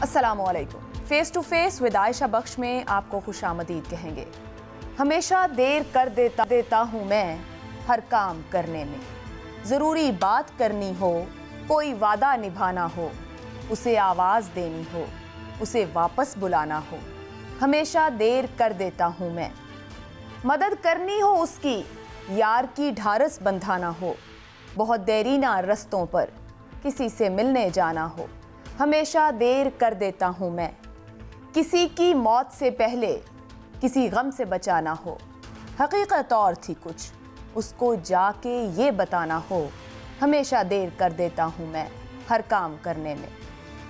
अस्सलामुअलैकुम। Face to face with Ayesha Bakhsh में आपको खुशामदीद कहेंगे। हमेशा देर कर देता हूँ मैं हर काम करने में। ज़रूरी बात करनी हो, कोई वादा निभाना हो, उसे आवाज़ देनी हो, उसे वापस बुलाना हो, हमेशा देर कर देता हूँ मैं। मदद करनी हो उसकी, यार की ढारस बंधाना हो, बहुत देरीना रस्तों पर किसी से मिलने जाना हो, हमेशा देर कर देता हूँ मैं। किसी की मौत से पहले किसी गम से बचाना हो, हकीकत और थी कुछ, उसको जाके ये बताना हो, हमेशा देर कर देता हूँ मैं हर काम करने में।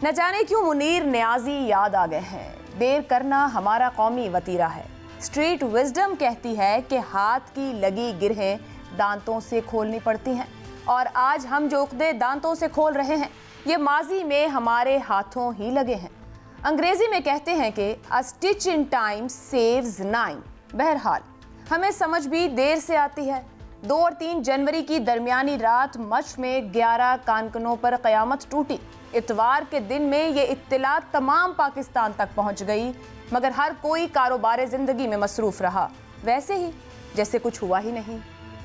न जाने क्यों मुनीर नियाज़ी याद आ गए हैं। देर करना हमारा कौमी वतीरा है। स्ट्रीट विजडम कहती है कि हाथ की लगी गिरहें दांतों से खोलनी पड़ती हैं, और आज हम जो उक़्दे दांतों से खोल रहे हैं ये माजी में हमारे हाथों ही लगे हैं। अंग्रेजी में कहते हैं कि अ स्टिच इन टाइम सेव्स 9। बहरहाल हमें समझ भी देर से आती है। 2 और 3 जनवरी की दरमियानी रात मच में 11 कानकनों पर क़यामत टूटी। इतवार के दिन में ये इत्तला तमाम पाकिस्तान तक पहुंच गई, मगर हर कोई कारोबार ज़िंदगी में मसरूफ़ रहा, वैसे ही जैसे कुछ हुआ ही नहीं।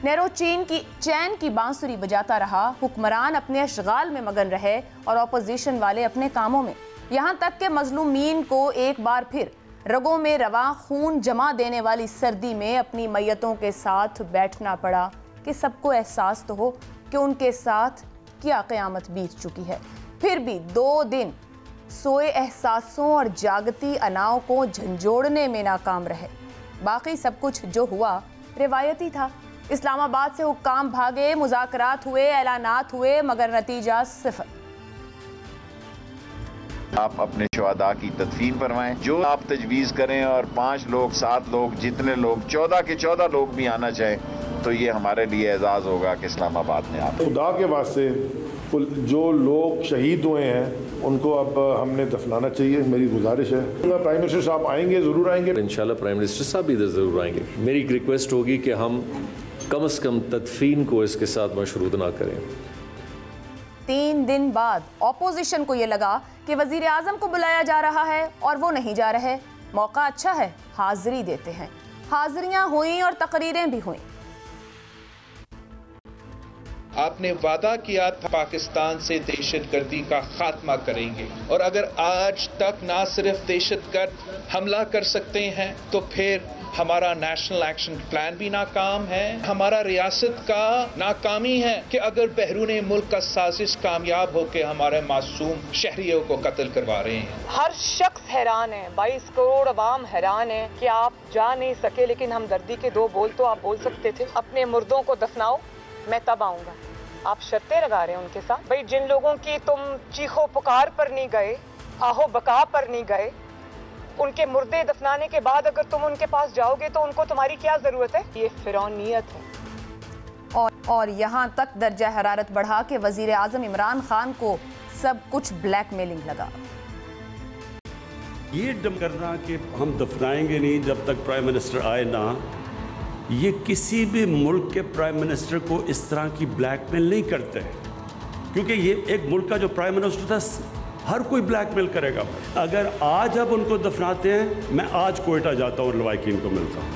नेहरू चैन की बांसुरी बजाता रहा, हुक्मरान अपने अशगाल में मगन रहे और अपोजिशन वाले अपने कामों में। यहाँ तक के मजलूमीन को एक बार फिर रगों में रवा खून जमा देने वाली सर्दी में अपनी मैयतों के साथ बैठना पड़ा कि सबको एहसास तो हो कि उनके साथ क्या क़यामत बीत चुकी है। फिर भी 2 दिन सोए एहसासों और जागती अनाओं को झंझोड़ने में नाकाम रहे। बाकी सब कुछ जो हुआ रिवायती था। इस्लामाबाद से हुक्काम भागे, मुज़ाकरात हुए, ऐलानात हुए, मगर नतीजा सिफर। आप अपने शुहदा की तदफीन फरमाएं, जो आप तजवीज़ करें, और 5 लोग 7 लोग जितने लोग 14 के 14 लोग भी आना चाहें तो ये हमारे लिए एजाज़ होगा कि इस्लामाबाद ने आप खुदा के वास्ते जो लोग शहीद हुए हैं उनको अब हमने दफनाना चाहिए। मेरी गुजारिश है प्राइम मिनिस्टर साहब आएंगे, ज़रूर आएंगे इंशाल्लाह। प्राइम मिनिस्टर साहब इधर ज़रूर आएंगे। मेरी एक रिक्वेस्ट होगी कि हम कम से कम तदफीन को इसके साथ मशरूत ना करें। 3 दिन बाद ऑपोजिशन को ये लगा कि वजीर आजम को बुलाया जा रहा है और वो नहीं जा रहे। मौका अच्छा है, हाजिरी देते हैं। हाजिरियां हुई और तकरीरें भी हुई। आपने वादा किया था पाकिस्तान से दहशतगर्दी का खात्मा करेंगे, और अगर आज तक ना सिर्फ दहशतगर्द हमला कर सकते हैं तो फिर हमारा नेशनल एक्शन प्लान भी नाकाम है। हमारा रियासत का नाकामी है कि अगर बहरून मुल्क का साजिश कामयाब होकर हमारे मासूम शहरियों को कत्ल करवा रहे हैं। हर शख्स हैरान है, 22 करोड़ अवाम हैरान है कि आप जा नहीं सके, लेकिन हमदर्दी के 2 बोल तो आप बोल सकते थे। अपने मुर्दों को दफनाओ, मैं तब आऊंगा। आप शर्तें लगा रहे हैं उनके साथ। भाई, जिन लोगों की तुम चीखो पुकार पर नहीं गए, आहो बका पर नहीं गए, उनके मुर्दे दफनाने के बाद अगर तुम उनके पास जाओगे तो उनको तुम्हारी क्या जरूरत है? ये फिरौनियत है। और यहाँ तक दर्जा हरारत बढ़ा कि वजीर आजम इमरान खान को सब कुछ ब्लैकमेलिंग लगा। ये डम करना कि हम दफनाएंगे नहीं जब तक प्राइम मिनिस्टर आए ना, ये किसी भी मुल्क के प्राइम मिनिस्टर को इस तरह की ब्लैकमेल नहीं करते, क्योंकि ये एक मुल्क का जो प्राइम मिनिस्टर था हर कोई ब्लैकमेल करेगा। अगर आज अब उनको दफनाते हैं, मैं आज कोयटा जाता हूँ और लवाकिन को मिलता हूँ।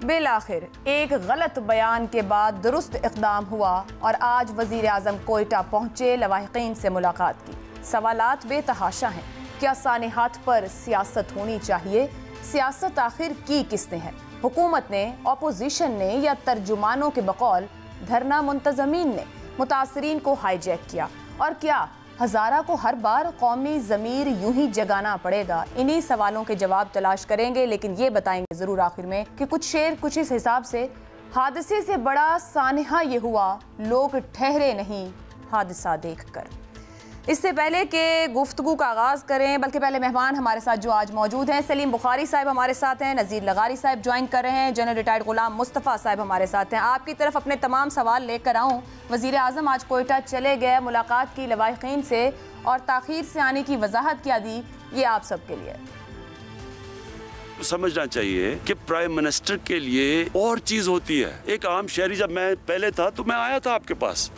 बिलाखिर एक गलत बयान के बाद दुरुस्त इक़दाम हुआ और आज वजीर आजम कोयटा पहुंचे, लवाहिकीन से मुलाकात की। सवालात बेतहाशा हैं। क्या सानेहात पर सियासत होनी चाहिए? सियासत आखिर की किसने है? हुकूमत ने, अपोजिशन ने, या तर्जुमानों के बकौल धरना मुंतजमीन ने मुतासरीन को हाईजैक किया? और क्या हज़ारा को हर बार कौमी ज़मीर यूं ही जगाना पड़ेगा? इन्हीं सवालों के जवाब तलाश करेंगे, लेकिन ये बताएंगे ज़रूर आखिर में कि कुछ शेर कुछ इस हिसाब से। हादसे से बड़ा सानहा ये हुआ, लोग ठहरे नहीं हादसा देखकर। इससे पहले कि गुफ्तगू का आगाज़ करें, बल्कि पहले मेहमान हमारे साथ जो आज मौजूद हैं, सलीम बुखारी साहब हमारे साथ हैं, नज़ीर लगारी साहब ज्वाइन कर रहे हैं, जनरल रिटायर्ड गुलाम मुस्तफ़ा साहब हमारे साथ हैं। आपकी तरफ अपने तमाम सवाल लेकर आऊँ। वज़ीर आज़म आज कोयटा चले गए, मुलाकात की लवाहिकीन से, और ताख़ीर से आने की वजाहत क्या दी, ये आप सबके लिए समझना चाहिए कि प्राइम मिनिस्टर के लिए और चीज होती है। एक आम शहरी, जब मैं पहले था तो मैं आया था आपके पास,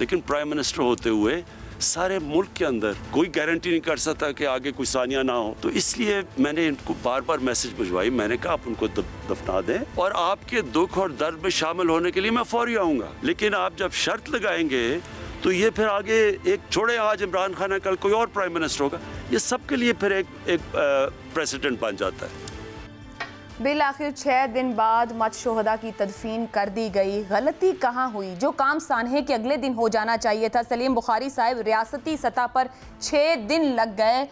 लेकिन प्राइम मिनिस्टर होते हुए सारे मुल्क के अंदर कोई गारंटी नहीं कर सकता कि आगे कोई सानिया ना हो। तो इसलिए मैंने इनको बार बार मैसेज भिजवाई, मैंने कहा आप उनको दफना दें और आपके दुख और दर्द में शामिल होने के लिए मैं फौरी आऊँगा। लेकिन आप जब शर्त लगाएंगे तो ये फिर आगे एक छोड़े, आज इमरान खान है, कल कोई और प्राइम मिनिस्टर होगा, ये सबके लिए फिर एक प्रेसिडेंट बन जाता है। बिल आखिर 6 दिन बाद मत शोहदा की तदफीन कर दी गई। गलती कहाँ हुई? जो काम सानहे के अगले दिन हो जाना चाहिए था। सलीम बुखारी साहब, रियासती सतह पर 6 दिन लग गए।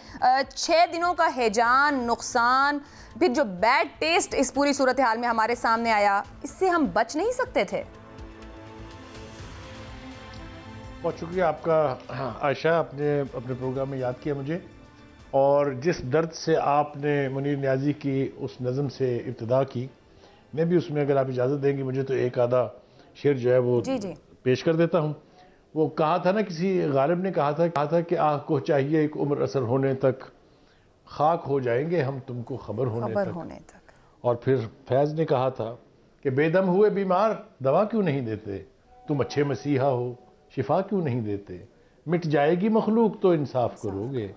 6 दिनों का हैजान, नुकसान, फिर जो बैड टेस्ट इस पूरी सूरत हाल में हमारे सामने आया, इससे हम बच नहीं सकते थे। बहुत शुक्रिया आपका आयशा, आपने अपने प्रोग्राम में याद किया मुझे, और जिस दर्द से आपने मुनीर नियाज़ी की उस नज़म से इब्तिदा की, मैं भी उसमें अगर आप इजाज़त देंगे मुझे तो एक आधा शेर जो है वो जी पेश कर देता हूँ। वो कहा था ना, किसी गालिब ने कहा था कि आह को चाहिए एक उम्र असर होने तक, खाक हो जाएंगे हम तुमको खबर होने तक। और फिर फैज़ ने कहा था कि बेदम हुए बीमार दवा क्यों नहीं देते, तुम अच्छे मसीहा हो शिफा क्यों नहीं देते, मिट जाएगी मखलूक तो इंसाफ करोगे,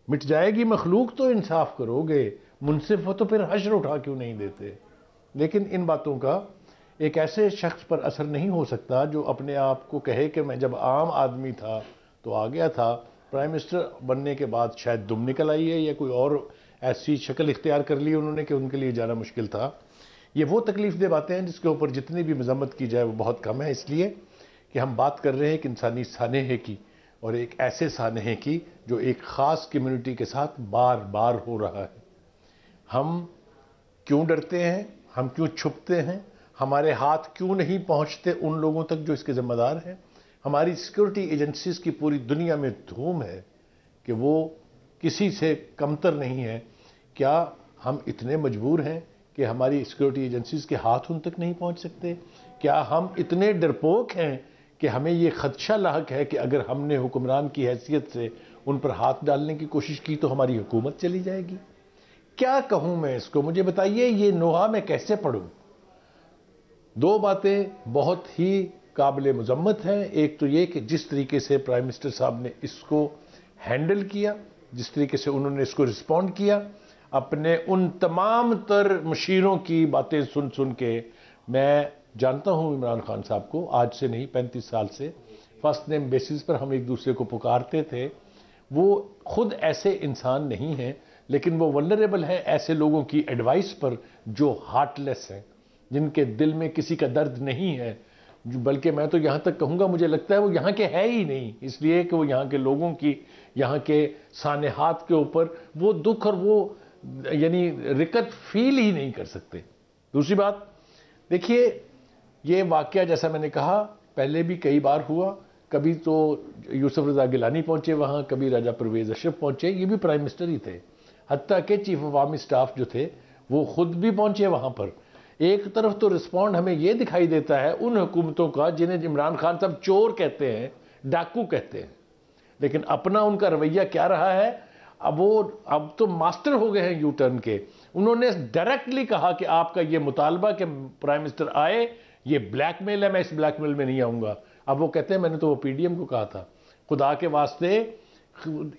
मिट जाएगी मखलूक तो इंसाफ करोगे, मुनसिफ हो तो फिर हश्र उठा क्यों नहीं देते। लेकिन इन बातों का एक ऐसे शख्स पर असर नहीं हो सकता जो अपने आप को कहे कि मैं जब आम आदमी था तो आ गया था, प्राइम मिनिस्टर बनने के बाद शायद दुम निकल आई है या कोई और ऐसी शक्ल इख्तियार कर ली उन्होंने कि उनके लिए जाना मुश्किल था। ये वो तकलीफ दे बातें हैं जिसके ऊपर जितनी भी मजम्मत की जाए वो बहुत कम है, इसलिए कि हम बात कर रहे हैं एक इंसानी सानहे की, और एक ऐसे सानहे की जो एक ख़ास कम्युनिटी के साथ बार बार हो रहा है। हम क्यों डरते हैं, हम क्यों छुपते हैं, हमारे हाथ क्यों नहीं पहुंचते उन लोगों तक जो इसके ज़िम्मेदार हैं। हमारी सिक्योरिटी एजेंसीज की पूरी दुनिया में धूम है कि वो किसी से कमतर नहीं है। क्या हम इतने मजबूर हैं कि हमारी सिक्योरिटी एजेंसीज के हाथ उन तक नहीं पहुंच सकते? क्या हम इतने डरपोक हैं कि हमें ये खदशा लाहक है कि अगर हमने हुक्मरान की हैसियत से उन पर हाथ डालने की कोशिश की तो हमारी हुकूमत चली जाएगी? क्या कहूं मैं इसको, मुझे बताइए, ये नोहा मैं कैसे पढ़ूं? दो बातें बहुत ही काबिल मजम्मत हैं। एक तो ये कि जिस तरीके से प्राइम मिनिस्टर साहब ने इसको हैंडल किया, जिस तरीके से उन्होंने इसको रिस्पॉन्ड किया, अपने उन तमाम तर मशीरों की बातें सुन सुन के। मैं जानता हूं इमरान खान साहब को, आज से नहीं 35 साल से फर्स्ट नेम बेसिस पर हम एक दूसरे को पुकारते थे। वो खुद ऐसे इंसान नहीं हैं, लेकिन वो वल्नरेबल हैं ऐसे लोगों की एडवाइस पर जो हार्टलेस हैं, जिनके दिल में किसी का दर्द नहीं है, बल्कि मैं तो यहाँ तक कहूँगा मुझे लगता है वो यहाँ के है ही नहीं, इसलिए कि वो यहाँ के लोगों की, यहाँ के सानेहात के ऊपर वो दुख और वो यानी रिकत फील ही नहीं कर सकते। दूसरी बात देखिए, ये वाकया जैसा मैंने कहा पहले भी कई बार हुआ, कभी तो यूसुफ रज़ा गिलानी पहुंचे वहाँ, कभी राजा परवेज़ अशरफ पहुंचे, ये भी प्राइम मिनिस्टर ही थे, हत्ता के चीफ ऑफ आर्मी स्टाफ जो थे वो खुद भी पहुंचे वहाँ पर। एक तरफ तो रिस्पॉन्ड हमें ये दिखाई देता है उन हुकूमतों का जिन्हें इमरान खान साहब चोर कहते हैं, डाकू कहते हैं, लेकिन अपना उनका रवैया क्या रहा है, अब तो मास्टर हो गए हैं यू टर्न के। उन्होंने डायरेक्टली कहा कि आपका ये मुतालबा कि प्राइम मिनिस्टर आए ये ब्लैकमेल है, मैं इस ब्लैकमेल में नहीं आऊंगा। अब वो कहते हैं मैंने तो वो पीडीएम को कहा था, खुदा के वास्ते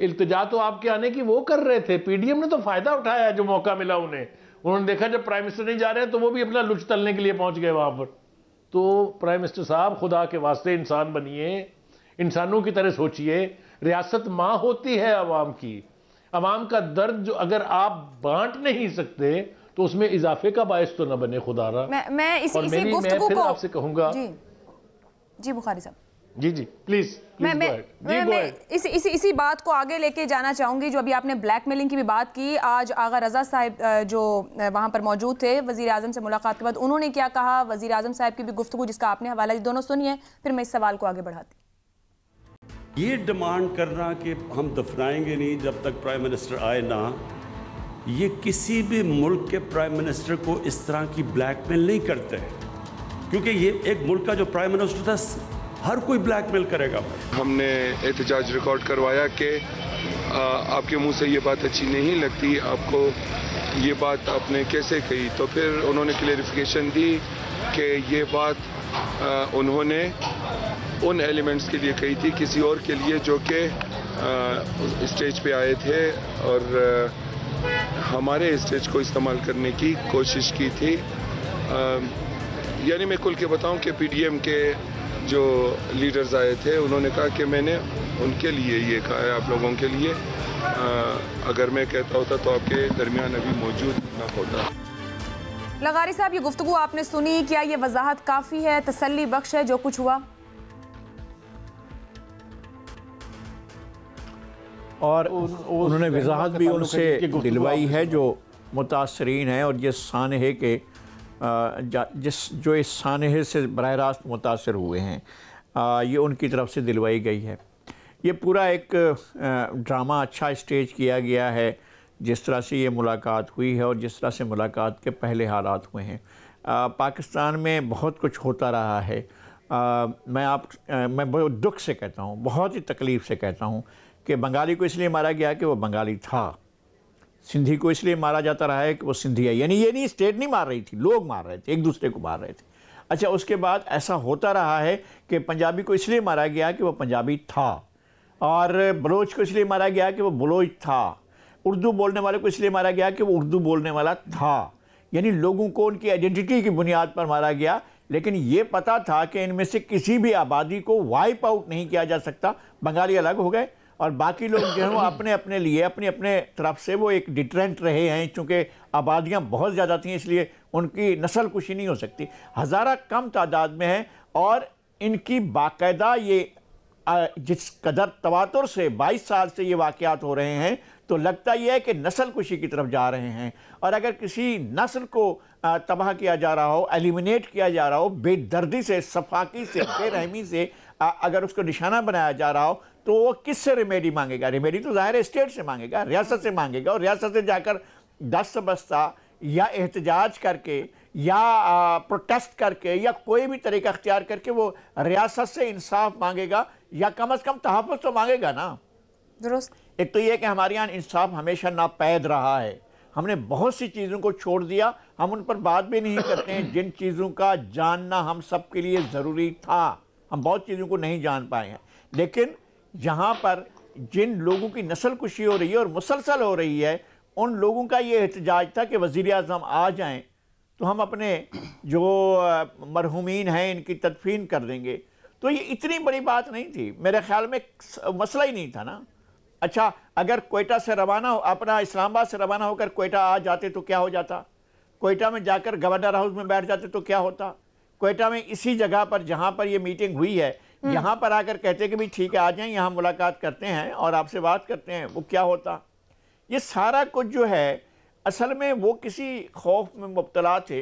इल्तिजा तो आपके आने की वो कर रहे थे, पीडीएम ने तो फायदा उठाया जो मौका मिला उन्हें। उन्होंने देखा जब प्राइम मिनिस्टर नहीं जा रहे हैं तो वो भी अपना लुच तलने के लिए पहुंच गए वहां पर। तो प्राइम मिनिस्टर साहब खुदा के वास्ते इंसान बनिए, इंसानों की तरह सोचिए। रियासत मां होती है अवाम की, अवाम का दर्द जो अगर आप बांट नहीं सकते तो उसमें इजाफे का बायस तो न बने खुदारा। मैं फिर आपसे कहूंगा जी बुखारी साहब, जी प्लीज मैं इसी बात को आगे लेके जाना चाहूंगी। जो अभी आपने ब्लैकमेलिंग की भी बात की, आज आगा रजा साहब जो वहां पर मौजूद थे वजीर आजम से मुलाकात के बाद, उन्होंने क्या कहा, वजीर आजम साहब की भी गुफ्तगू जिसका आपने हवाला दी, दोनों सुनिए फिर मैं इस सवाल को आगे बढ़ाती। ये डिमांड करना कि हम दफनाएंगे नहीं जब तक प्राइम मिनिस्टर आए ना, ये किसी भी मुल्क के प्राइम मिनिस्टर को इस तरह की ब्लैकमेल नहीं करते, क्योंकि ये एक मुल्क का जो प्राइम मिनिस्टर था हर कोई ब्लैकमेल करेगा। हमने एहतजाज रिकॉर्ड करवाया कि आपके मुंह से ये बात अच्छी नहीं लगती, आपको ये बात आपने कैसे कही, तो फिर उन्होंने क्लेरिफिकेशन दी कि ये बात उन्होंने उन एलिमेंट्स के लिए कही थी, किसी और के लिए जो कि स्टेज पे आए थे और हमारे स्टेज को इस्तेमाल करने की कोशिश की थी। यानी मैं खुल के बताऊं कि पीडीएम के जो लीडर्स आए थे उन्होंने कहा कि मैंने उनके लिए ये कहा है, आप लोगों के लिए। अगर मैं कहता होता तो आपके दरमियान अभी मौजूद ना होता। लगारी साहब, ये गुफ्तगू आपने सुनी, क्या ये वजाहत काफ़ी है, तसल्ली बख्श है जो कुछ हुआ? और उन्होंने वजाहत भी उनसे दिलवाई है जो मुतासरीन हैं और जिस सानहे के जो इस सानहे से बराह रास्त मुतासर हुए हैं, ये उनकी तरफ से दिलवाई गई है। ये पूरा एक ड्रामा अच्छा स्टेज किया गया है, जिस तरह से ये मुलाकात हुई है और जिस तरह से मुलाकात के पहले हालात हुए हैं। पाकिस्तान में बहुत कुछ होता रहा है। मैं बहुत दुख से कहता हूँ, बहुत ही तकलीफ़ से कहता हूँ कि बंगाली को इसलिए मारा गया कि वो बंगाली था, सिंधी को इसलिए मारा जाता रहा है कि वो सिंधी है। यानी ये नहीं स्टेट नहीं मार रही थी, लोग मार रहे थे, एक दूसरे को मार रहे थे। अच्छा, उसके बाद ऐसा होता रहा है कि पंजाबी को इसलिए मारा गया कि वो पंजाबी था, और बलोच को इसलिए मारा गया कि वो बलोच था, उर्दू बोलने वाले को इसलिए मारा गया कि वो उर्दू बोलने वाला था। यानी लोगों को उनकी आइडेंटिटी की बुनियाद पर मारा गया, लेकिन ये पता था कि इनमें से किसी भी आबादी को वाइप आउट नहीं किया जा सकता। बंगाली अलग हो गए और बाकी लोग जो हैं वो अपने अपने लिए अपनी अपने तरफ से वो एक डिटरेंट रहे हैं, चूँकि आबादियाँ बहुत ज़्यादा थी इसलिए उनकी नस्ल कुशी नहीं हो सकती। हज़ारा कम तादाद में है और इनकी बाकायदा ये जिस कदर तवातुर से 22 साल से ये वाक़यात हो रहे हैं, तो लगता यह है कि नस्ल कुशी की तरफ जा रहे हैं। और अगर किसी नस्ल को तबाह किया जा रहा हो, एलिमिनेट किया जा रहा हो, बेदर्दी से, सफाकी से, बेरहमी से अगर उसको निशाना बनाया जा रहा हो, तो वो किससे रेमेडी मांगेगा? रेमेडी तो ज़ाहिर स्टेट से मांगेगा, रियासत से मांगेगा, और रियासत से जाकर दस्त बस्ता या एहतजाज करके या प्रोटेस्ट करके या कोई भी तरीका अख्तियार करके वो रियासत से इंसाफ मांगेगा, या कम से कम तहफ़्फ़ुज़ तो मांगेगा ना। दुरुस्त। एक तो ये कि हमारे यहाँ इंसाफ हमेशा नापैद रहा है, हमने बहुत सी चीज़ों को छोड़ दिया, हम उन पर बात भी नहीं करते हैं जिन चीज़ों का जानना हम सब के लिए ज़रूरी था। हम बहुत चीज़ों को नहीं जान पाए हैं, लेकिन जहाँ पर जिन लोगों की नस्ल कुशी हो रही है और मुसलसल हो रही है, उन लोगों का ये एहतजाज था कि वज़ीर आज़म आ जाएं तो हम अपने जो मरहूमीन हैं इनकी तदफीन कर देंगे। तो ये इतनी बड़ी बात नहीं थी, मेरे ख्याल में मसला ही नहीं था ना। अच्छा, अगर कोयटा से रवाना हो, अपना इस्लामाबाद से रवाना होकर कोयटा आ जाते तो क्या हो जाता? कोयटा में जाकर गवर्नर हाउस में बैठ जाते तो क्या होता? कोयटा में इसी जगह पर जहाँ पर ये मीटिंग हुई है, यहाँ पर आकर कहते कि भाई ठीक है आ जाएं, यहाँ मुलाकात करते हैं और आपसे बात करते हैं, वो क्या होता? ये सारा कुछ जो है असल में वो किसी खौफ में मुब्तला थे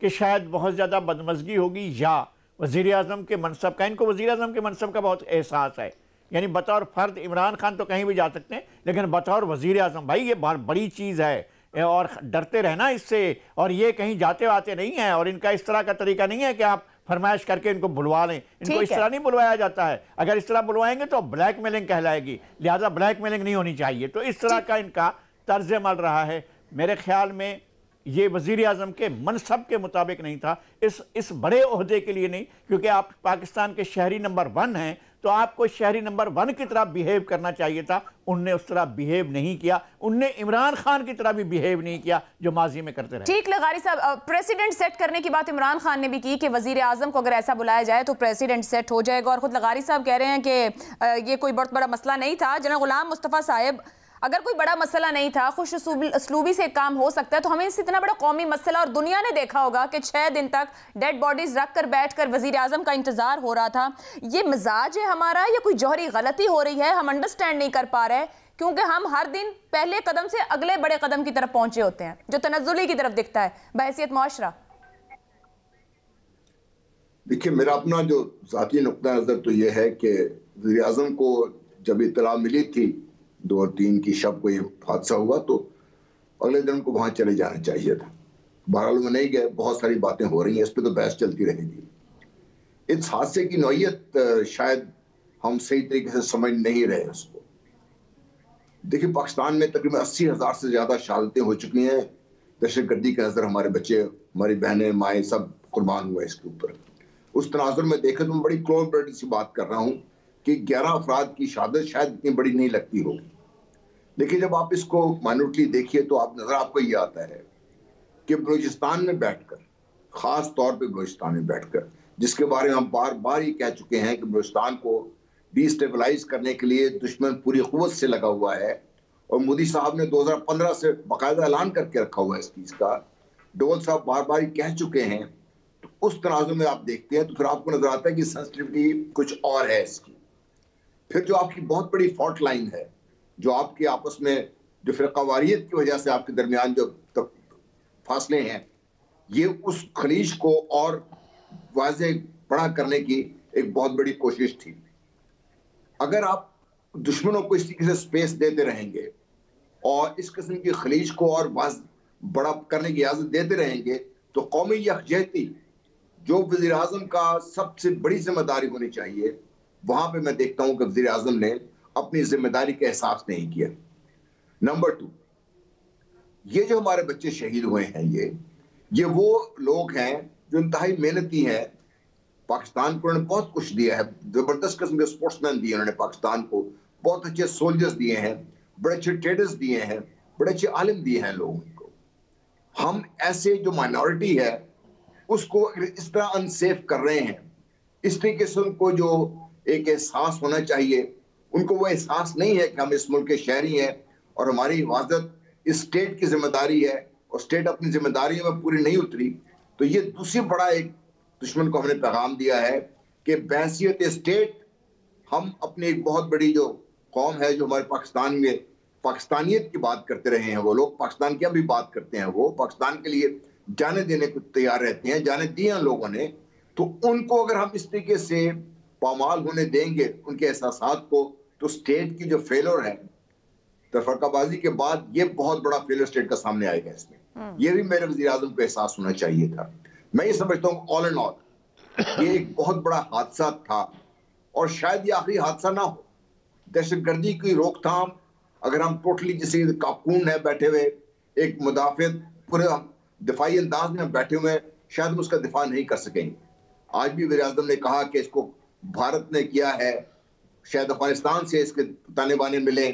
कि शायद बहुत ज़्यादा बदमज़गी होगी या वज़ीर आज़म के मनसब का, इनको वज़ीर आज़म के मनसब का बहुत एहसास है। यानी बतौर फ़र्द इमरान खान तो कहीं भी जा सकते हैं, लेकिन बतौर वज़ीर आज़म भाई ये बहुत बड़ी चीज़ है और डरते रहना इससे, और ये कहीं जाते आते नहीं हैं, और इनका इस तरह का तरीका नहीं है कि आप फरमाइश करके इनको बुलवा लें। इनको इस तरह नहीं बुलवाया जाता है, अगर इस तरह बुलवाएंगे तो ब्लैकमेलिंग कहलाएगी, लिहाजा ब्लैकमेलिंग नहीं होनी चाहिए। तो इस तरह का इनका तर्ज अमल रहा है। मेरे ख्याल में ये वज़ीर आज़म के मनसब के मुताबिक नहीं था, इस बड़े ओहदे के लिए नहीं, क्योंकि आप पाकिस्तान के शहरी नंबर 1 हैं, तो आपको शहरी नंबर 1 की तरह बिहेव करना चाहिए था। उनने उस तरह बिहेव नहीं किया, उनने इमरान खान की तरह भी बिहेव नहीं किया जो माजी में करते रहे। ठीक, लगारी साहब, प्रेसिडेंट सेट करने की बात इमरान खान ने भी की कि वज़ीर आज़म को अगर ऐसा बुलाया जाए तो प्रेसिडेंट सेट हो जाएगा, और खुद लगारी साहब कह रहे हैं कि ये कोई बहुत बड़ा मसला नहीं था। जनरल गुलाम मुस्तफ़ा साहब, अगर कोई बड़ा मसला नहीं था, खुश असलूबी से काम हो सकता है, तो हमें इससे इतना बड़ा कौमी मसला, और दुनिया ने देखा होगा कि 6 दिन तक डेड बॉडीज रख कर बैठ कर वज़ीर आज़म का इंतजार हो रहा था। ये मिजाज है हमारा या कोई जौहरी गलती हो रही है, हम अंडरस्टैंड नहीं कर पा रहे, क्योंकि हम हर दिन पहले कदम से अगले बड़े कदम की तरफ पहुंचे होते हैं जो तनज़्ज़ुली की तरफ दिखता है बहैसियत मुआशरा। देखिए, मेरा अपना जो ज़ाती नुक्ता नज़र तो ये है कि वज़ीर आज़म को जब इत्तला मिली थी 2 और 3 की शब को ये हादसा हुआ, तो अगले दिन उनको वहाँ चले जाना चाहिए था। बहरहाल वो नहीं गए, बहुत सारी बातें हो रही हैं, इस पर तो बहस चलती रहेगी। इस हादसे की नौइयत शायद हम सही तरीके से समझ नहीं रहे उसको। देखिए, पाकिस्तान में तकरीबन 80,000 से ज़्यादा शहादतें हो चुकी हैं दहशतगर्दी के नज़र। हमारे बच्चे, हमारी बहनें, माएँ सब कुर्बान हुए इसके ऊपर। उस तनाजुर में देखें तो मैं बड़ी क्लोज सी बात कर रहा हूं कि 11 अफराद की शहादत शायद इतनी बड़ी नहीं लगती होगी, लेकिन जब आप इसको माइनॉरिटी देखिए तो आप नजर आपको ये आता है कि बलूचिस्तान में बैठकर, खास तौर पे बलूचिस्तान में बैठकर, जिसके बारे में हम बार बार ये कह चुके हैं कि बलूचिस्तान को डिस्टेबलाइज करने के लिए दुश्मन पूरी कुव्वत से लगा हुआ है, और मोदी साहब ने 2015 से बाकायदा ऐलान करके रखा हुआ है इस चीज का, डोवल साहब बार बार कह चुके हैं। तो उस तनाजुर में आप देखते हैं तो फिर आपको नजर आता है कि सेंसिटिविटी कुछ और है इसकी। फिर जो आपकी बहुत बड़ी फॉल्ट लाइन है, जो आपके आपस में जो फिरकावारियत की वजह से आपके दरमियान जो फासले हैं, ये उस खलीज को और वाज़े बड़ा करने की एक बहुत बड़ी कोशिश थी। अगर आप दुश्मनों को इस तरीके से स्पेस देते रहेंगे और इस किस्म की खलीज को और बड़ा करने की इजाजत देते रहेंगे तो कौमी यकजहती जो वज़ीर आज़म का सबसे बड़ी जिम्मेदारी होनी चाहिए, वहां पे मैं देखता हूं कि वज़ीर आज़म ने अपनी जिम्मेदारी का एहसास नहीं किया। नंबर 2, ये जो हमारे बच्चे शहीद हुए हैं, ये वो लोग हैं जो इंतहाई मेहनती हैं। पाकिस्तान को उन्होंने बहुत कुछ दिया है, जबरदस्त किस्म के स्पोर्ट्समैन दिए उन्होंने पाकिस्तान को, बहुत अच्छे सोल्जर्स दिए हैं, बड़े अच्छे ट्रेडर्स दिए हैं, बड़े अच्छे आलिम दिए हैं लोगों को। हम ऐसे जो माइनॉरिटी है उसको इस तरह अनसेफ कर रहे हैं, इस तरीके से उनको जो एक एहसास होना चाहिए, उनको वो एहसास नहीं है कि हम इस मुल्क के शहरी हैं और हमारी हिफाजत इस स्टेट की जिम्मेदारी है, और स्टेट अपनी जिम्मेदारियों में पूरी नहीं उतरी। तो ये दूसरी बड़ा एक दुश्मन को हमने पैगाम दिया है कि बहैसियत स्टेट हम अपनी एक बहुत बड़ी जो कौम है, जो हमारे पाकिस्तान में पाकिस्तानियत की बात करते रहे हैं, वो लोग पाकिस्तान की अभी बात करते हैं, वो पाकिस्तान के लिए जाने देने को तैयार रहते हैं, जाने दिए हैं लोगों ने। तो उनको अगर हम इस तरीके से पामाल होने देंगे उनके एहसासात को, तो स्टेट की जो फेलर है तफरकाबाजी के बाद, ये बहुत बड़ा फेलर स्टेट का सामने आएगा। इसमें ये भी मेरे वज़ीर आज़म को एहसास होना चाहिए था। मैं ये समझता हूँ ऑल एंड ऑल ये एक बहुत बड़ा हादसा था, और शायद ये आखिरी हादसा ना हो। दहशतगर्दी की रोकथाम अगर हम टोटली जैसे काकून है बैठे हुए, एक मुदाफियत पूरे दिफाई अंदाज में बैठे हुए, शायद हम उसका दिफा नहीं कर सकेंगे। आज भी वज़ीर आज़म ने कहा कि इसको भारत ने किया है, शायद अफगानिस्तान से इसके ताने बाने मिले,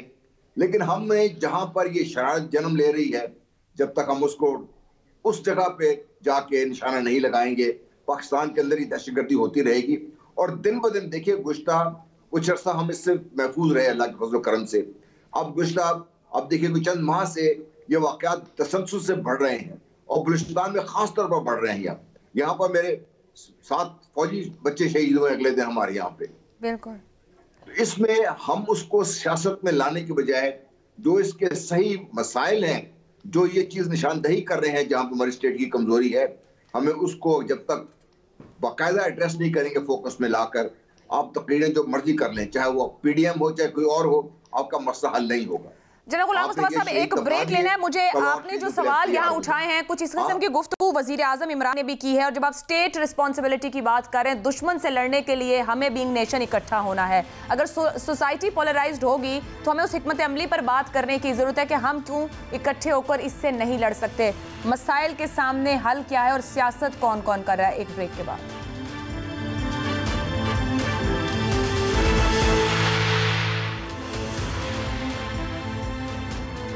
लेकिन हमने जहां पर ये शरारत जन्म ले रही है, जब तक हम उसको उस जगह पे जाके निशाना नहीं लगाएंगे, पाकिस्तान के अंदर ही दहशतगर्दी होती रहेगी। और दिन ब दिन देखिए, गुज़श्ता कुछ अर्सा हम इससे महफूज रहे अल्लाह के फजल करम से। अब गुज़श्ता अब देखिए कुछ चंद माह से ये वाक़यात तसलसल से बढ़ रहे हैं, और बलूचिस्तान में खास तौर पर बढ़ रहे हैं। यहाँ पर मेरे 7 फौजी बच्चे शहीद हुए अगले दिन हमारे यहाँ पे। बिल्कुल। इसमें हम उसको सियासत में लाने के बजाय जो इसके सही मसाइल हैं, जो ये चीज निशानदही कर रहे हैं जहां पर हमारी स्टेट की कमजोरी है, हमें उसको जब तक बाकायदा एड्रेस नहीं करेंगे फोकस में लाकर, आप तकरीरें जो मर्जी कर लें, चाहे वो पीडीएम हो चाहे कोई और हो, आपका मसला हल नहीं होगा। जनाब गुलाम मुस्तफा साहब, एक ब्रेक लेना है मुझे। आपने जो सवाल यहाँ उठाए हैं, कुछ इस किस्म की गुफ्तगू वजीर आजम इमरान ने भी की है, और जब आप स्टेट रिस्पॉन्सिबिलिटी की बात कर रहे हैं, दुश्मन से लड़ने के लिए हमें बीइंग नेशन इकट्ठा होना है। अगर सोसाइटी पोलराइज्ड होगी तो हमें उस हिकमत अमली पर बात करने की जरूरत है कि हम क्यों इकट्ठे होकर इससे नहीं लड़ सकते, मसाइल के सामने हल क्या है और सियासत कौन कौन कर रहा है। एक ब्रेक के बाद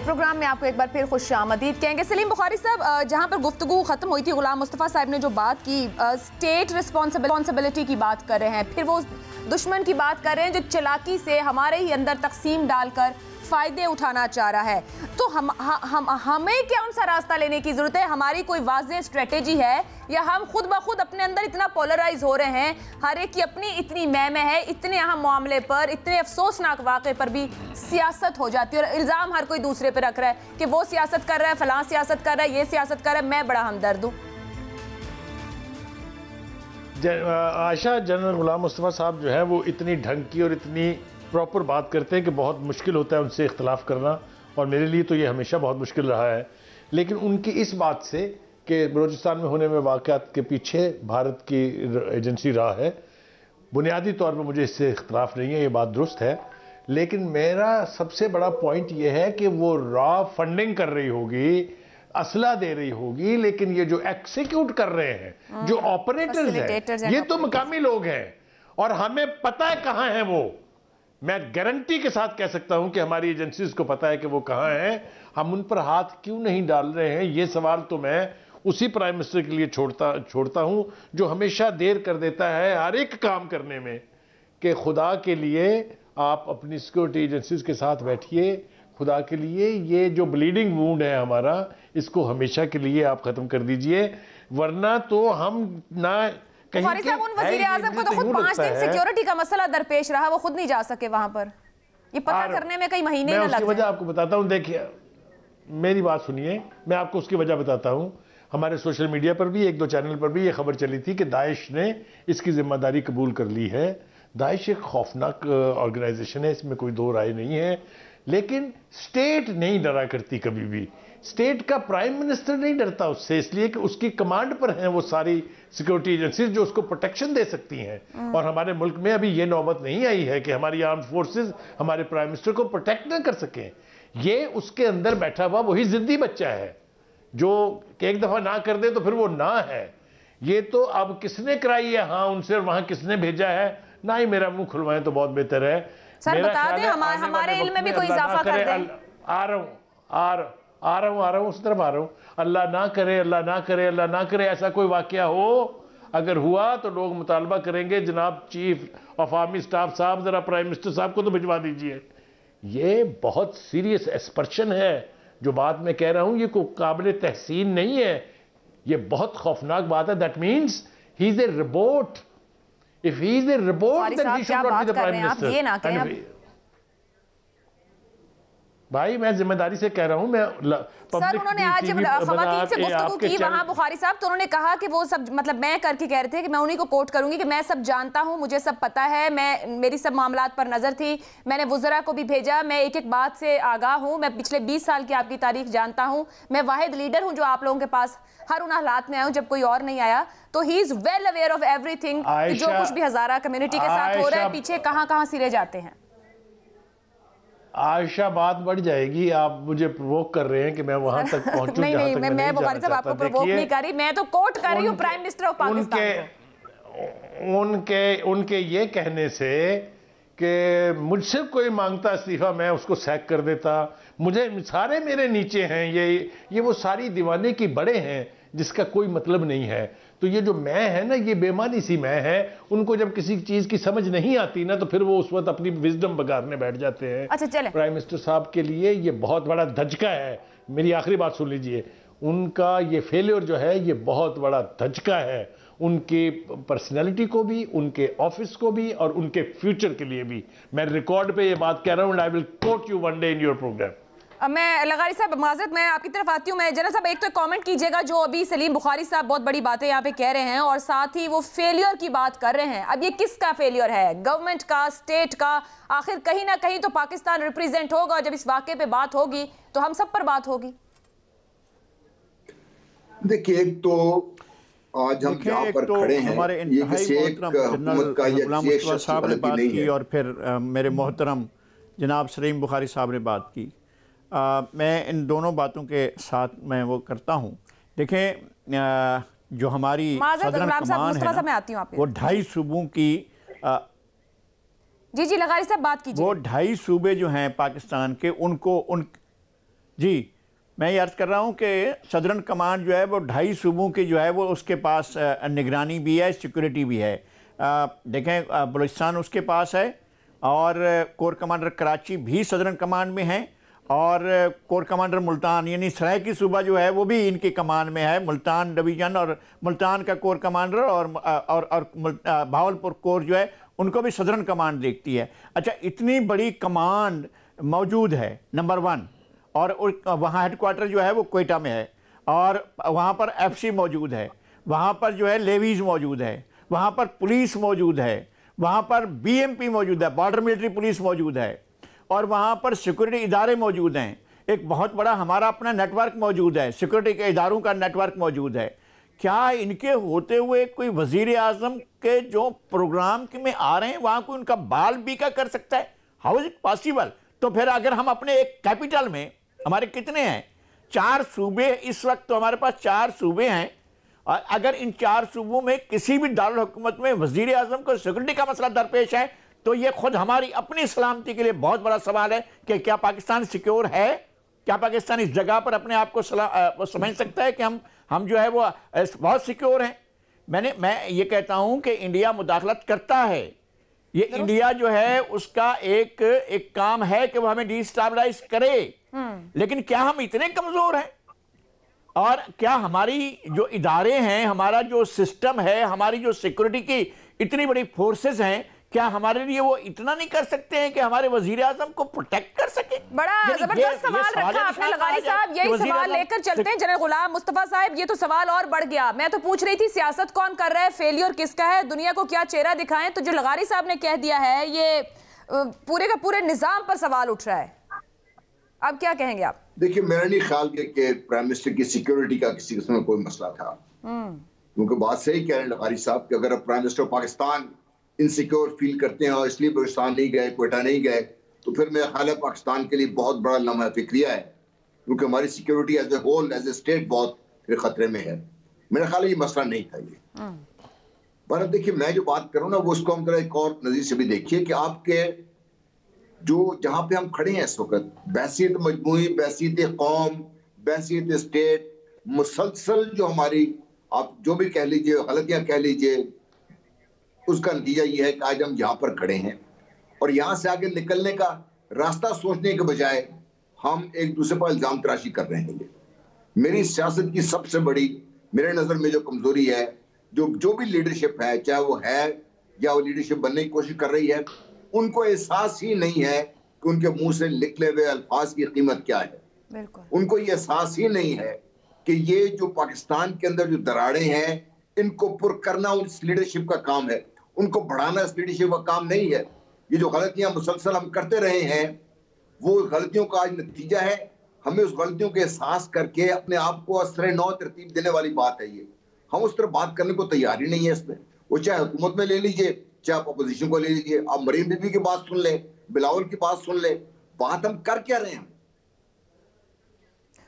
प्रोग्राम में आपको एक बार फिर खुशामदीद कहेंगे। सलीम बुखारी साहब, जहां पर गुफ्तगू खत्म हुई थी, गुलाम मुस्तफा साहब ने जो बात की, स्टेट रिस्पॉन्सिबिलिटी की बात कर रहे हैं, फिर वो दुश्मन की बात कर रहे हैं जो चालाकी से हमारे ही अंदर तकसीम डालकर फायदे उठाना चाह रहा है। तो हमें क्या उनसा रास्ता लेने की जरूरत है? हमारी कोई वाज़ेह स्ट्रेटेजी है, या हम खुद ब खुद अपने अंदर इतना पोलराइज हो रहे हैं, हर एक की अपनी इतनी महम है, इतने अहम मामले पर, इतने अफसोसनाक वाक़े पर भी सियासत हो जाती है, और इल्ज़ाम हर कोई दूसरे पर रख रहा है कि वो सियासत कर रहा है, फलां सियासत कर रहा है, ये सियासत कर रहा है, मैं बड़ा हमदर्द हूँ। आयशा, जनरल गुलाम मुस्तफा साहब जो है वो इतनी ढंग की और इतनी प्रॉपर बात करते हैं कि बहुत मुश्किल होता है उनसे इख्तलाफ करना, और मेरे लिए तो ये हमेशा बहुत मुश्किल रहा है। लेकिन उनकी इस बात से कि बलूचिस्तान में होने में वाक़यात के पीछे भारत की एजेंसी रहा है, बुनियादी तौर पर मुझे इससे इख्तलाफ नहीं है, ये बात दुरुस्त है। लेकिन मेरा सबसे बड़ा पॉइंट ये है कि वो रॉ फंडिंग कर रही होगी असला दे रही होगी, लेकिन ये जो एक्सिक्यूट कर रहे हैं, जो ऑपरेटर्स हैं, ये तो मकामी लोग हैं और हमें पता है कहां हैं वो। मैं गारंटी के साथ कह सकता हूं कि हमारी एजेंसीज को पता है कि वो कहां हैं। हम उन पर हाथ क्यों नहीं डाल रहे हैं, ये सवाल तो मैं उसी प्राइम मिनिस्टर के लिए छोड़ता हूं जो हमेशा देर कर देता है हर एक काम करने में। कि खुदा के लिए आप अपनी सिक्योरिटी एजेंसीज के साथ बैठिए, खुदा के लिए ये जो ब्लीडिंग वूंड है हमारा, इसको हमेशा के लिए आप खत्म कर दीजिए, वरना तो हम ना कहीं फारिस साहब, उन वजीर आज़म को तो खुद 5 दिन सिक्योरिटी का मसला दरपेश रहा, वो खुद नहीं जा सके वहां पर, ये पता करने में कई महीने न लगे। वजह आपको बताता हूं, देखिए मेरी बात सुनिए, मैं आपको उसकी वजह बताता हूं। हमारे सोशल मीडिया पर भी 1-2 चैनल पर भी ये खबर चली थी कि दाइश ने इसकी जिम्मेदारी कबूल कर ली है। दाइश एक खौफनाक ऑर्गेनाइजेशन है, इसमें कोई दो राय नहीं है, लेकिन स्टेट नहीं डरा करती कभी भी। स्टेट का प्राइम मिनिस्टर नहीं डरता उससे, इसलिए कि उसकी कमांड पर हैं वो सारी सिक्योरिटी एजेंसीज जो उसको प्रोटेक्शन दे सकती हैं। और हमारे मुल्क में अभी ये नौबत नहीं आई है कि हमारी आर्म फोर्सेस हमारे प्राइम मिनिस्टर को प्रोटेक्ट न कर सकें। ये उसके अंदर बैठा हुआ वही जिद्दी बच्चा है जो एक दफा ना कर दे तो फिर वो ना है। ये तो अब किसने कराई है हाँ उनसे, और वहां किसने भेजा है, ना ही मेरा मुंह खुलवाएं तो बहुत बेहतर है। सर बता दें, हमारे इल्म में भी कोई इजाफा कर दें। आ रहा हूं उस तरफ आ रहा हूं। अल्लाह ना करे, अल्लाह ना करे, अल्लाह ना करे ऐसा कोई वाकया हो, अगर हुआ तो लोग मुतालबा करेंगे जनाब चीफ ऑफ आर्मी स्टाफ साहब, जरा प्राइम मिनिस्टर साहब को तो भिजवा दीजिए। ये बहुत सीरियस एस्पर्शन है जो बात मैं कह रहा हूं, ये कोई काबिल तहसीन नहीं है, ये बहुत खौफनाक बात है। That means he is a robot. If he is a robot then he should not be the prime minister. ये ना कहें भाई, मैं जिम्मेदारी से कह रहा हूं। मैं सर उन्होंने आज जब खवातीन से गुफ्तगू की वहां बुखारी साहब, तो उन्होंने कहा कि वो सब मतलब मैं करके कह रहे थे कि मैं उन्हीं को कोट करूंगी कि मैं सब जानता हूं, मुझे सब पता है, मेरी सब मामलात पर नजर थी, मैंने वुज़रा को भी भेजा, मैं एक एक बात से आगाह हूं, मैं पिछले 20 साल की आपकी तारीख जानता हूं, मैं वाहिद लीडर हूं जो आप लोगों के पास हर उन हालात में आया हूं जब कोई और नहीं आया। तो he is well aware of everything, जो कुछ भी हज़ारा कम्युनिटी के साथ हो रहा है, पीछे कहां सिरे जाते हैं। आयशा बात बढ़ जाएगी, आप मुझे प्रोवोक कर रहे हैं कि मैं वहां तक पहुंचूं। नहीं, मैं बुखारी साहब आपको प्रोवोक नहीं कर रही, मैं तो कोट कर रही हूं प्राइम मिनिस्टर ऑफ पाकिस्तान। उनके ये कहने से कि मुझसे कोई मांगता इस्तीफा मैं उसको सैक कर देता, मुझे सारे मेरे नीचे हैं, ये वो सारी दीवाने की बड़े हैं जिसका कोई मतलब नहीं है। तो ये जो मैं है ना, ये बेमानी सी मैं है। उनको जब किसी चीज की समझ नहीं आती ना, तो फिर वो उस वक्त अपनी विजडम बगाड़ने बैठ जाते हैं। अच्छा चले, प्राइम मिनिस्टर साहब के लिए ये बहुत बड़ा धचका है। मेरी आखिरी बात सुन लीजिए, उनका ये फेलियर जो है ये बहुत बड़ा धचका है उनके पर्सनैलिटी को भी, उनके ऑफिस को भी, और उनके फ्यूचर के लिए भी। मैं रिकॉर्ड पे ये बात कह रहा हूं, I will quote you one day in your programme. मैं लगारी साहब माजरत, मैं आपकी तरफ आती हूँ। मैं जरा साहब एक तो कमेंट कीजिएगा, जो अभी सलीम बुखारी साहब बहुत बड़ी बातें यहाँ पे कह रहे हैं और साथ ही वो फेलियर की बात कर रहे हैं। अब ये किसका फेलियर है, गवर्नमेंट का, स्टेट का? आखिर कहीं ना कहीं तो पाकिस्तान रिप्रेजेंट होगा, और जब इस वाक़े पे बात होगी तो हम सब पर बात होगी। देखिए, एक तो आज हम जहाँ पर खड़े हैं, हमारे गुलाम मुस्तफा साहब ने बात की और फिर मेरे मोहतरम जनाब सलीम बुखारी साहब ने बात की। मैं इन दोनों बातों के साथ मैं वो करता हूँ। देखें, जो हमारी सदरन कमान है ना, वो 2.5 सूबों की जी लगारी साहब बात कीजिए। वो 2.5 सूबे जो हैं पाकिस्तान के, जी मैं ये अर्ज़ कर रहा हूँ कि सदरन कमान जो है वो 2.5 सूबों की जो है वो उसके पास निगरानी भी है, सिक्योरिटी भी है। देखें, बलूचिस्तान उसके पास है और कोर कमांडर कराची भी सदरन कमान में है, और कोर कमांडर मुल्तान यानी सरायकी सूबा जो है वो भी इनकी कमान में है। मुल्तान डिवीज़न और मुल्तान का कोर कमांडर और भावलपुर कोर जो है उनको भी सदरन कमांड देखती है। अच्छा, इतनी बड़ी कमांड मौजूद है, नंबर 1, और वहाँ हेडक्वार्टर जो है वो कोयटा में है, और वहाँ पर FC मौजूद है, वहाँ पर जो है लेवीज़ मौजूद है, वहाँ पर पुलिस मौजूद है, वहाँ पर BMP मौजूद है, बॉर्डर मिलिट्री पुलिस मौजूद है, और वहाँ पर सिक्योरिटी इदारे मौजूद हैं। एक बहुत बड़ा हमारा अपना नेटवर्क मौजूद है, सिक्योरिटी के इदारों का नेटवर्क मौजूद है। क्या इनके होते हुए कोई वज़ीर आज़म के जो प्रोग्राम में आ रहे हैं वहाँ कोई उनका बाल बीका कर सकता है? How is it possible? तो फिर अगर हम अपने एक कैपिटल में, हमारे कितने हैं, 4 सूबे, इस वक्त तो हमारे पास 4 सूबे हैं, और अगर इन 4 सूबों में किसी भी दारुल हुकूमत में वजीर आजम को सिक्योरिटी का मसला दरपेश है, तो ये खुद हमारी अपनी सलामती के लिए बहुत बड़ा सवाल है कि क्या पाकिस्तान सिक्योर है, क्या पाकिस्तान इस जगह पर अपने आप को समझ सकता है कि हम जो है वो बहुत सिक्योर हैं। मैं ये कहता हूं कि इंडिया मुदाखलत करता है, ये इंडिया जो है उसका एक काम है कि वो हमें डिस्टेबलाइज करे, लेकिन क्या हम इतने कमजोर हैं? और क्या हमारी जो इदारे हैं, हमारा जो सिस्टम है, हमारी जो सिक्योरिटी की इतनी बड़ी फोर्सेस हैं, क्या हमारे लिए वो इतना नहीं कर सकते हैं कि हमारे वजीर आजम को प्रोटेक्ट कर सके? बड़ा जबरदस्त सवाल रखा आपने लगारी साहब, यही सवाल लेकर चलते हैं जनरल गुलाम मुस्तफा साहब। ये तो सवाल और बढ़ गया, मैं तो पूछ रही थी सियासत कौन कर रहा है, फेलियर किसका है, दुनिया को क्या चेहरा दिखाएं, तो जो लगारी साहब ने कह दिया है ये पूरे का पूरे निजाम पर सवाल उठ रहा है। अब क्या कहेंगे आप? देखिए, मेरा नहीं ख्याल कि प्राइम मिनिस्टर की सिक्योरिटी का किसी किस्म में कोई मसला था, क्योंकि बात सही कह रहे हैं लगारी साहब कि अगर prime minister Pakistan insecure feel करते हैं और इसलिए पाकिस्तान नहीं गए, क्वेटा नहीं गए, तो फिर मेरा ख्याल है पाकिस्तान के लिए बहुत बड़ा लम्हा फिक्रिया है, क्योंकि हमारी security as a whole, as a state बहुत फिर खतरे में है। मेरा ख्याल है ये मसला नहीं था ये। पर देखिए, मैं जो बात करूँ ना, वो उसको हम जरा एक और नजर से भी देखिए कि आपके जो जहाँ पे हम खड़े हैं इस वक्त, बहसीत मजमूई, बहसीत कौम, बहसीत स्टेट, मुसलसल जो हमारी, आप जो भी कह लीजिए, गलतियां कह लीजिए, उसका नतीजा ये है कि आज हम यहाँ पर खड़े हैं और यहाँ से आगे निकलने का रास्ता सोचने के बजाय हम एक दूसरे पर इल्जाम तराशी कर रहे हैं। मेरी सियासत की सबसे बड़ी, मेरे नजर में जो कमजोरी है, जो भी लीडरशिप है, चाहे वो है या वो लीडरशिप बनने की कोशिश कर रही है, उनको एहसास ही नहीं है कि उनके मुंह से निकले हुए अल्फाज की कीमत क्या है। उनको ये एहसास ही नहीं है कि ये जो पाकिस्तान के अंदर जो दरारें हैं, इनको पुर करना उस लीडरशिप का काम है, उनको बढ़ाना इस लीडरशिप का काम नहीं है। ये जो गलतियां मुसलसल हम करते रहे हैं, वो गलतियों का आज नतीजा है। हमें उस गलतियों के एहसास करके अपने आप को असर नौ तरतीब देने वाली बात है ये। हम उस तरह बात करने को तैयार ही नहीं है इसमें। वो चाहे हुकूमत में ले लीजिए, चाहे आप अपोजिशन को ले लीजिए, आप मरीम बीबी की बात सुन ले, बिलावल की बात सुन ले, बात हम कर क्या रहे हैं?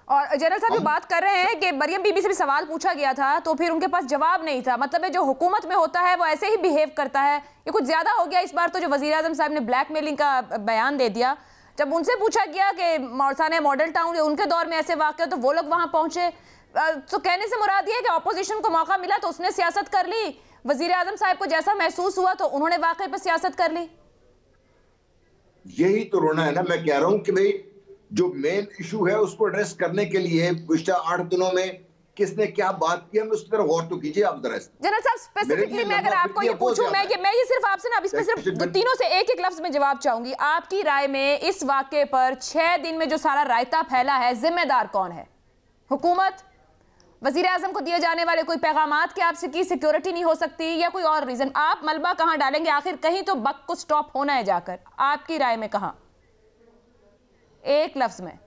और जनरल साहब जो बात कर रहे हैं कि मरियम बीबी से भी सवाल पूछा गया था तो फिर उनके पास जवाब नहीं था, मतलब है जो हुकूमत में होता है वो ऐसे ही बिहेव करता है, ये कुछ ज्यादा हो गया इस बार तो। जो वजीर आजम साहब ने ब्लैकमेलिंग का बयान दे दिया, जब उनसे पूछा गया कि मौलाना मॉडल टाउन उनके दौर में ऐसे वाक़े तो वो लोग वहां पहुंचे, तो कहने से मुराद ये कि अपोजिशन को मौका मिला तो उसने सियासत कर ली, वजीर आजम साहब को जैसा महसूस हुआ तो उन्होंने वाकई पर सियासत कर ली। यही तो रोना है ना। मैं कह रहा हूं कि भाई जो मेन इशू है उसको एड्रेस करने के लिए पिछले 8 दिनों में किसने क्या बात की, हम उस तरह गौर तो कीजिए आप जरा। जनरल साहब स्पेसिफिकली मैं अगर आपको ये पूछूं, मैं ये सिर्फ आपसे ना, अब इसमें सिर्फ तीनों से एक एक लफ्ज में जवाब चाहूंगी। आपकी राय में इस वाकये पर 6 दिन में जो सारा रायता फैला है, जिम्मेदार कौन है? हुकूमत, वजीर आजम को दिए जाने वाले कोई पैगामात कि आपसे की सिक्योरिटी नहीं हो सकती, या कोई और रीजन? आप मलबा कहां डालेंगे? आखिर कहीं तो बक को स्टॉप होना है जाकर, आपकी राय में कहां? एक लफ्ज में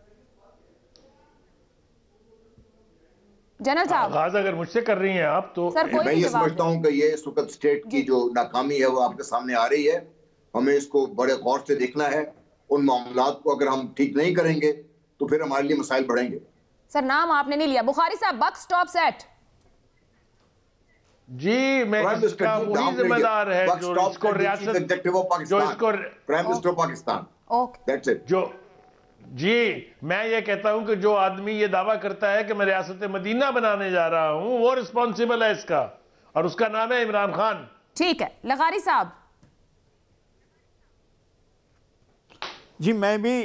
जनरल साहब। आगाज अगर मुझसे कर रही हैं आप तो मैं ये समझता हूं कि ये इस वक्त स्टेट की जो नाकामी है वो आपके सामने आ रही है। हमें इसको बड़े गौर से देखना है। उन मामलात को अगर हम ठीक नहीं करेंगे तो फिर हमारे लिए मसाइल बढ़ेंगे। सर नाम आपने नहीं लिया, बुखारी साहब, बक स्टॉप सेट। जी, मैं इसका वही जिम्मेदार है जो इसको रियासत, जो इसको prime minister Pakistan. Okay, that's it. जो जी, मैं ये कहता हूं कि जो आदमी ये दावा करता है कि मैं रियासत मदीना बनाने जा रहा हूं, वो रिस्पॉन्सिबल है इसका, और उसका नाम है इमरान खान। ठीक है, लगारी साहब। जी, मैं भी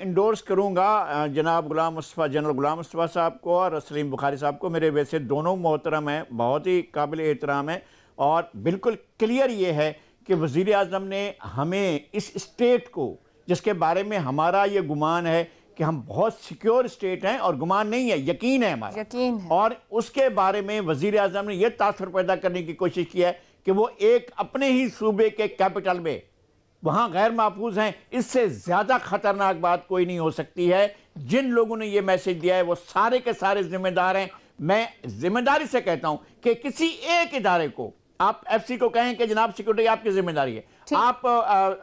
इंडोर्स करूंगा जनाब गुलाम मुस्तफ़ा, जनरल गुलाम मुस्तफ़ा साहब को और सलीम बुखारी साहब को। मेरे वैसे दोनों मोहतरम हैं, बहुत ही काबिल एहतराम है, और बिल्कुल क्लियर ये है कि वज़ीर आज़म ने हमें इस स्टेट को, जिसके बारे में हमारा ये गुमान है कि हम बहुत सिक्योर स्टेट हैं, और गुमान नहीं है, यकीन है हमारा, यकीन है, और उसके बारे में वज़ीर आज़म ने यह तासुर पैदा करने की कोशिश की है कि वो एक अपने ही सूबे के कैपिटल में वहाँ गैर महफूज हैं। इससे ज़्यादा ख़तरनाक बात कोई नहीं हो सकती है। जिन लोगों ने ये मैसेज दिया है वो सारे के सारे जिम्मेदार हैं। मैं जिम्मेदारी से कहता हूँ कि किसी एक इदारे को, आप एफसी को कहें कि जनाब सिक्योरिटी आपकी जिम्मेदारी है, आप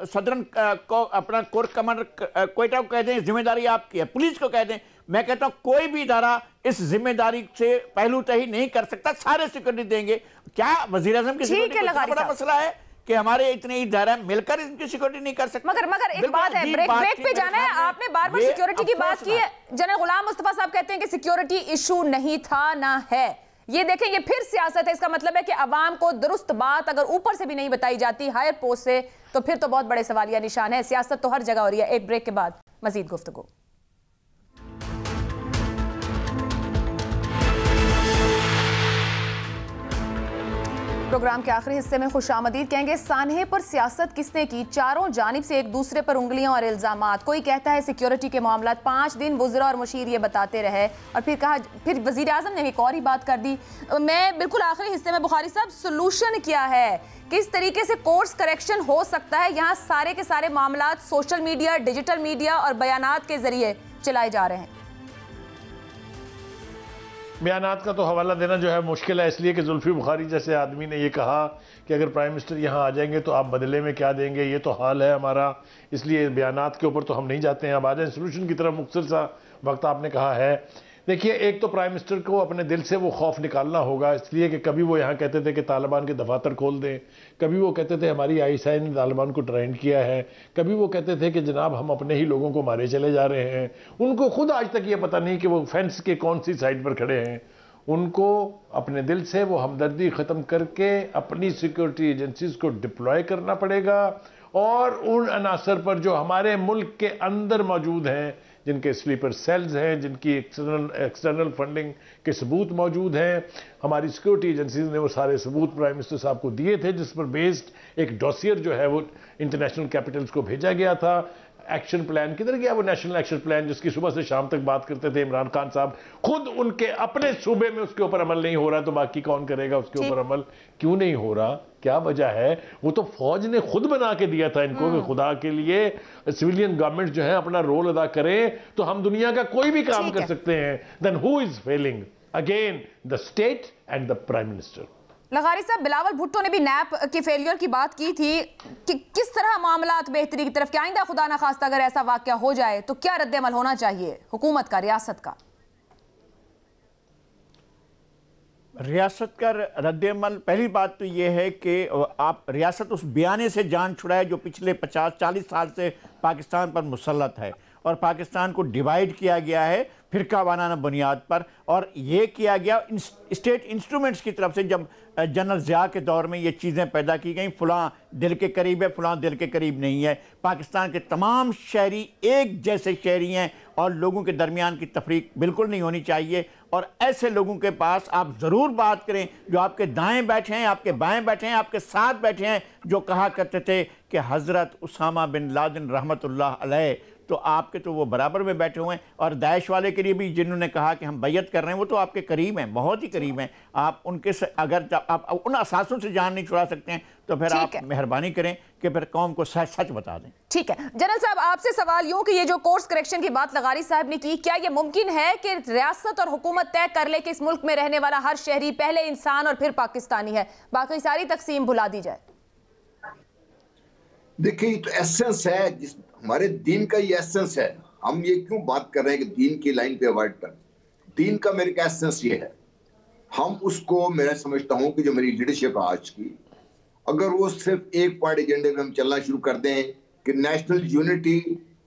सदरन को, अपना कोर कमांडर क्वेटा को कह दें जिम्मेदारी आपकी है, पुलिस को कह दें मैं कहता हूं कोई भी इदारा इस जिम्मेदारी से पहलू तय नहीं कर सकता, सारे सिक्योरिटी देंगे। क्या वजीर आजम की सिक्योरिटी का बड़ा मसला है कि हमारे इतने इदारे मिलकर इनकी सिक्योरिटी नहीं कर सकते? मगर एक बात है, ब्रेक पे जाना है। आपने बार बार सिक्योरिटी की बात की है। जनरल गुलाम मुस्तफा साहब कहते हैं कि सिक्योरिटी इशू नहीं था, ना है। ये देखें, ये फिर सियासत है। इसका मतलब है कि अवाम को दुरुस्त बात अगर ऊपर से भी नहीं बताई जाती हायर पोस्ट से, तो फिर तो बहुत बड़े सवालिया निशान है। सियासत तो हर जगह हो रही है। एक ब्रेक के बाद मजीद गुफ्तगू। प्रोग्राम के आखिरी हिस्से में खुशामदीद कहेंगे। सानहे पर सियासत किसने की? चारों जानिब से एक दूसरे पर उंगलियां और इल्जामात। कोई कहता है सिक्योरिटी के मामला, 5 दिन वुज़रा और मुशीर ये बताते रहे और फिर वज़ीर आज़म ने एक और ही बात कर दी। मैं बिल्कुल आखिरी हिस्से में, बुखारी साहब, सोल्यूशन क्या है? किस तरीके से कोर्स करेक्शन हो सकता है? यहाँ सारे के सारे मामला सोशल मीडिया, डिजिटल मीडिया और बयानात के जरिए चलाए जा रहे हैं। बयानात का तो हवाला देना जो है मुश्किल है, इसलिए कि जुल्फी बुखारी जैसे आदमी ने ये कहा कि अगर प्राइम मिनिस्टर यहाँ आ जाएंगे तो आप बदले में क्या देंगे, ये तो हाल है हमारा, इसलिए बयानात के ऊपर तो हम नहीं जाते हैं। अब आ जाए सोल्यूशन की तरफ, मुख्तसर सा वक्त आपने कहा है। देखिए, एक तो प्राइम मिनिस्टर को अपने दिल से वो खौफ निकालना होगा, इसलिए कि कभी वो यहाँ कहते थे कि तालिबान के दफातर खोल दें, कभी वो कहते थे हमारी ISI ने तालिबान को ट्रेंड किया है, कभी वो कहते थे कि जनाब हम अपने ही लोगों को मारे चले जा रहे हैं। उनको खुद आज तक ये पता नहीं कि वो फेंस के कौन सी साइड पर खड़े हैं। उनको अपने दिल से वो हमदर्दी ख़त्म करके अपनी सिक्योरिटी एजेंसीज को डिप्लॉय करना पड़ेगा और उन अनासर पर जो हमारे मुल्क के अंदर मौजूद हैं, जिनके स्लीपर सेल्स हैं, जिनकी एक्सटर्नल फंडिंग के सबूत मौजूद हैं, हमारी सिक्योरिटी एजेंसीज ने वो सारे सबूत प्राइम मिनिस्टर साहब को दिए थे, जिस पर बेस्ड एक डॉसियर जो है वो इंटरनेशनल कैपिटल्स को भेजा गया था। एक्शन प्लान किधर गया? वो नेशनल एक्शन प्लान जिसकी सुबह से शाम तक बात करते थे इमरान खान साहब, खुद उनके अपने सूबे में उसके ऊपर अमल नहीं हो रहा, तो बाकी कौन करेगा उसके ऊपर अमल? क्यों नहीं हो रहा? क्या वजह है? वो तो फौज ने खुद बना के दिया था इनको कि खुदा के लिए सिविलियन गवर्नमेंट जो है अपना रोल अदा करें तो हम दुनिया का कोई भी काम कर सकते हैं। Then who is failing? Again the state and the prime minister. लगारी साहब, बिलावल भुट्टो ने भी नैप के फेलियर की बात की थी कि किस तरह मामलात बेहतरी की तरफ, क्या आइंदा खुदा ना खास्ता अगर ऐसा वाकया हो जाए तो क्या रद्द-ए-अमल होना चाहिए हुकूमत का, रियासत का? रियासत का रद्द-ए-अमल, पहली बात तो ये है कि आप रियासत उस बयाने से जान छुड़ाए जो पिछले 50-40 साल से पाकिस्तान पर मुसल्लत है और पाकिस्तान को डिवाइड किया गया है फिरका वाराना बुनियाद पर, और ये किया गया स्टेट इंस्ट्रूमेंट्स की तरफ से। जब जनरल ज़िया के दौर में ये चीज़ें पैदा की गई, फ़लाँ दिल के करीब है, फ़लाँ दिल के करीब नहीं है। पाकिस्तान के तमाम शहरी एक जैसे शहरी हैं और लोगों के दरमियान की तफरीक बिल्कुल नहीं होनी चाहिए। और ऐसे लोगों के पास आप ज़रूर बात करें जो आपके दाएं बैठे हैं, आपके बाएं बैठे हैं, आपके साथ बैठे हैं, जो कहा करते थे कि हज़रत उसामा बिन लादेन रहमतुल्लाह अलैह, तो आपके तो वो बराबर में बैठे हुए हैं। और दाइश वाले के लिए भी जिन्होंने कहा कि हम बैयत कर रहे हैं, वो तो आपके करीब हैं, बहुत ही करीब हैं। आप उनके से अगर आप उन असासों से जान नहीं छुड़ा सकते हैं तो फिर आप मेहरबानी करें कि फिर कौम को सच बता दें। ठीक है जनरल साहब, आपसे सवाल यूं कि ये जो कोर्स करेक्शन की बात लगारी साहब ने की, क्या ये मुमकिन है कि रियासत और हुकूमत तय कर ले कि इस मुल्क में रहने वाला हर शहरी पहले इंसान और फिर पाकिस्तानी है, बाकी सारी तकसीम भुला दी जाए? देखिए, ये तो एसेंस है, जिस हमारे दीन का ये एसेंस है। हम ये क्यों बात कर रहे हैं कि दीन की लाइन पे अवॉइड कर, दीन का मेरे का एसेंस ये है। हम उसको, मैं समझता हूं कि जो मेरी लीडरशिप है आज की, अगर वो सिर्फ एक पॉइंट एजेंडे में हम चलना शुरू कर दें कि नेशनल यूनिटी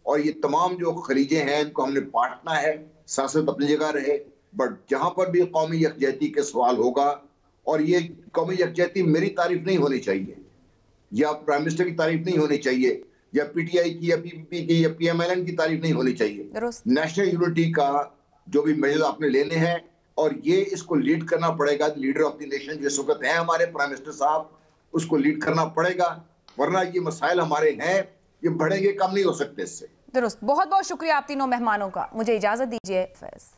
और ये तमाम जो खलीजे हैं इनको हमने बांटना है, सियासत अपनी जगह रहे, बट जहां पर भी कौमी यकजहती के सवाल होगा, और ये कौमी यकजहती मेरी तारीफ नहीं होनी चाहिए या प्राइम मिनिस्टर की तारीफ नहीं होनी चाहिए या PTI की या PPP की या PMLN की तारीफ नहीं होनी चाहिए। नेशनल यूनिटी का जो भी मेजर आपने लेने हैं और ये इसको लीड करना पड़ेगा, लीडर ऑफ द नेशन जिस वक्त है हमारे प्राइम मिनिस्टर साहब, उसको लीड करना पड़ेगा, वरना ये मसाइल हमारे हैं, ये बढ़ेंगे, कम नहीं हो सकते इससे। दुरुस्त। बहुत बहुत शुक्रिया आप तीनों मेहमानों का। मुझे इजाजत दीजिए फैज।